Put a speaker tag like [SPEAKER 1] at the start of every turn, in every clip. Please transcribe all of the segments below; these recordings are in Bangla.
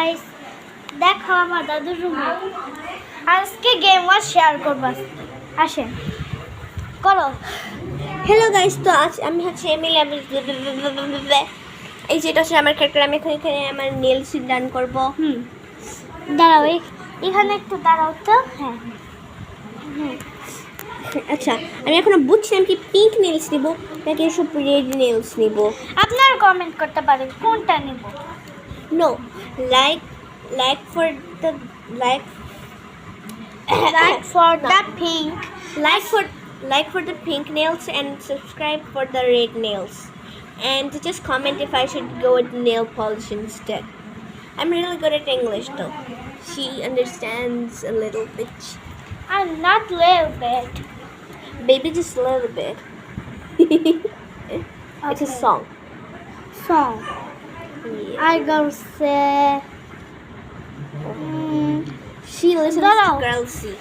[SPEAKER 1] গাইস, দেখো আমার দাদুর রুমে আজকে গেম ওয়াচ শেয়ার করবো। আসেন করো।
[SPEAKER 2] হ্যালো গাইস, তো আজ আমি হচ্ছে এমিলি। আমি এই যেটা হচ্ছে আমার ক্যারেক্টার। আমি এখানে আমার নেলস ডান করবো।
[SPEAKER 1] দাঁড়াও, এখানে একটু দাঁড়াও তো। হ্যাঁ
[SPEAKER 2] আচ্ছা, আমি এখনো বুঝছিলাম কি পিঙ্ক নেলস নিব নাকি সব রেড নেলস নিব।
[SPEAKER 1] আপনারা কমেন্ট করতে পারেন কোনটা নিব।
[SPEAKER 2] No, like for the like
[SPEAKER 1] for the pink.
[SPEAKER 2] like for the pink nails and subscribe for the red nails, and just comment if I should go with nail polish instead. I'm really good at English though. She understands a little bit.
[SPEAKER 1] I'm not little bit.
[SPEAKER 2] Baby, just a little bit. It's a
[SPEAKER 1] Okay.
[SPEAKER 2] song.
[SPEAKER 1] Song.
[SPEAKER 2] Yeah.
[SPEAKER 1] I go say.
[SPEAKER 2] She listens
[SPEAKER 1] Girl.
[SPEAKER 2] to Girlsy.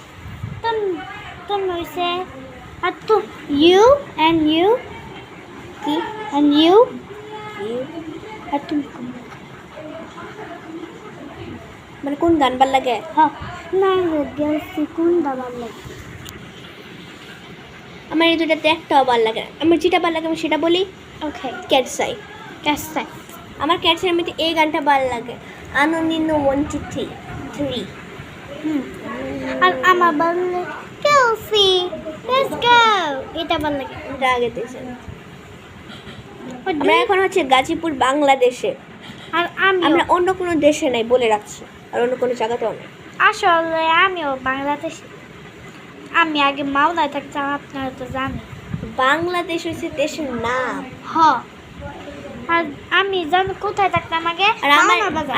[SPEAKER 1] Don't say. To you and you
[SPEAKER 2] কি
[SPEAKER 1] and you.
[SPEAKER 2] You?
[SPEAKER 1] তুমি
[SPEAKER 2] মানে কোন গান ভাল লাগে?
[SPEAKER 1] হ্যাঁ না গেলছি কোন দাবার লাগে।
[SPEAKER 2] আমার এই দুটাতে একটাও ভাল লাগে না। আমার যেটা ভাল লাগে আমি সেটা বলি।
[SPEAKER 1] Okay
[SPEAKER 2] cat's eye.
[SPEAKER 1] Cat's eye.
[SPEAKER 2] আমার ক্যাটসের মধ্যে এই গানটা ভাল লাগে, আনন্দিন 1 2 3।
[SPEAKER 1] আর আমার বললে কেলসি লেটস গো, এটা ভালো লাগে।
[SPEAKER 2] এটা আগে দিয়েছে। আমরা এখন হচ্ছে গাজীপুর, বাংলাদেশে।
[SPEAKER 1] আর
[SPEAKER 2] আমরা অন্য কোনো দেশে নাই, বলে রাখছি, আর অন্য কোনো জায়গাতেও নেই।
[SPEAKER 1] আসলে আমিও বাংলাদেশ। আমি আগে মাওনায় থাকতাম, আপনারা তো জানেন।
[SPEAKER 2] বাংলাদেশ হচ্ছে দেশের নাম।
[SPEAKER 1] হ, আর আমি জানো কোথায় থাকতাম আগে।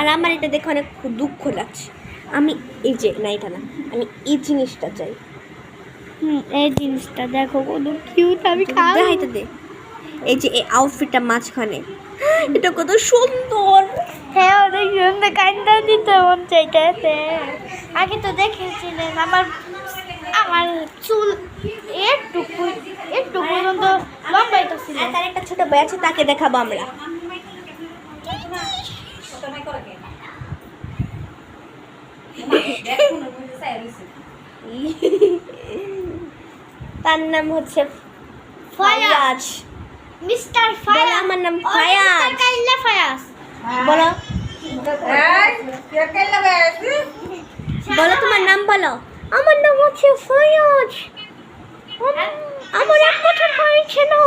[SPEAKER 2] আর আমার এটা দেখে অনেক দুঃখ লাগছে। আমি এই যে না, এটা না, আমি এই জিনিসটা চাই।
[SPEAKER 1] এই জিনিসটা দেখো কত কিউট। আমি
[SPEAKER 2] দেখাইতে দে। এই যে এই আউটফিটটা মাঝখানে, এটা কত সুন্দর।
[SPEAKER 1] হ্যাঁ, অনেক সুন্দর। কান্দা দিতে মন চাইতেছে। আগে তো দেখেছিলেন আমার চুল একটু পর্যন্ত লম্বাইতে ছিল।
[SPEAKER 2] আর তার একটা ছোট ভাই আছে, তাকে দেখাবো আমরা। তার নাম হচ্ছে ফায়াজ।
[SPEAKER 1] মিস্টার ফায়াজ।
[SPEAKER 2] আমার নাম ফায়াজ।
[SPEAKER 1] ফায়াজ
[SPEAKER 2] বলো বলো, তোমার নাম বলো। আমার নাম হচ্ছে ফায়াজ। আমার 1 বছর হয়েছে না।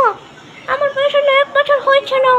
[SPEAKER 2] আমার বয়স হলো 1 বছর হয়েছে না।